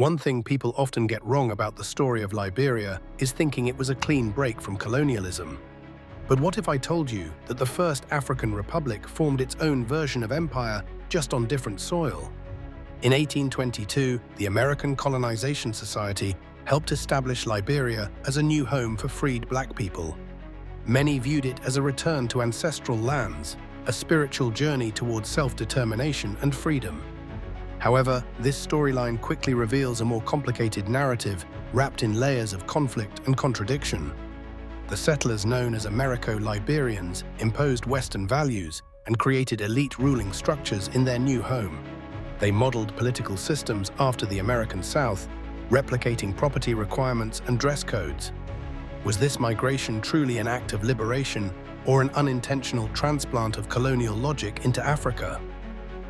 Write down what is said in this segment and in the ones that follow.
One thing people often get wrong about the story of Liberia is thinking it was a clean break from colonialism. But what if I told you that the first African republic formed its own version of empire just on different soil? In 1822, the American Colonization Society helped establish Liberia as a new home for freed black people. Many viewed it as a return to ancestral lands, a spiritual journey towards self-determination and freedom. However, this storyline quickly reveals a more complicated narrative wrapped in layers of conflict and contradiction. The settlers known as Americo-Liberians imposed Western values and created elite ruling structures in their new home. They modeled political systems after the American South, replicating property requirements and dress codes. Was this migration truly an act of liberation or an unintentional transplant of colonial logic into Africa?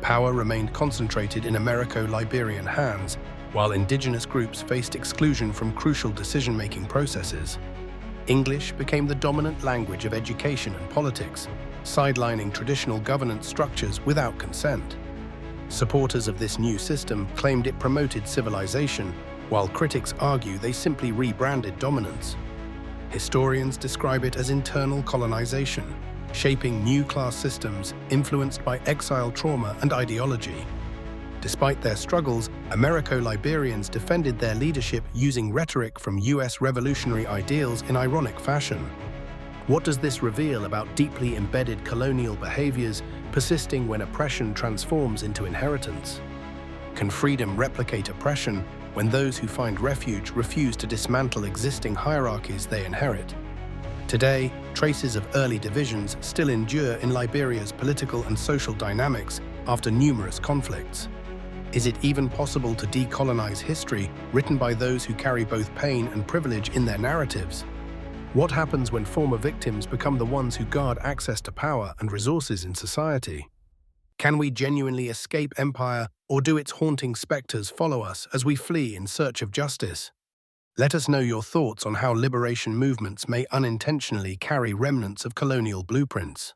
Power remained concentrated in Americo-Liberian hands, while indigenous groups faced exclusion from crucial decision-making processes. English became the dominant language of education and politics, sidelining traditional governance structures without consent. Supporters of this new system claimed it promoted civilization, while critics argue they simply rebranded dominance. Historians describe it as internal colonization, shaping new class systems influenced by exile trauma and ideology. Despite their struggles, Americo-Liberians defended their leadership using rhetoric from US revolutionary ideals in ironic fashion. What does this reveal about deeply embedded colonial behaviors persisting when oppression transforms into inheritance? Can freedom replicate oppression when those who find refuge refuse to dismantle existing hierarchies they inherit? Today, traces of early divisions still endure in Liberia's political and social dynamics after numerous conflicts. Is it even possible to decolonize history written by those who carry both pain and privilege in their narratives? What happens when former victims become the ones who guard access to power and resources in society? Can we genuinely escape empire, or do its haunting specters follow us as we flee in search of justice? Let us know your thoughts on how liberation movements may unintentionally carry remnants of colonial blueprints.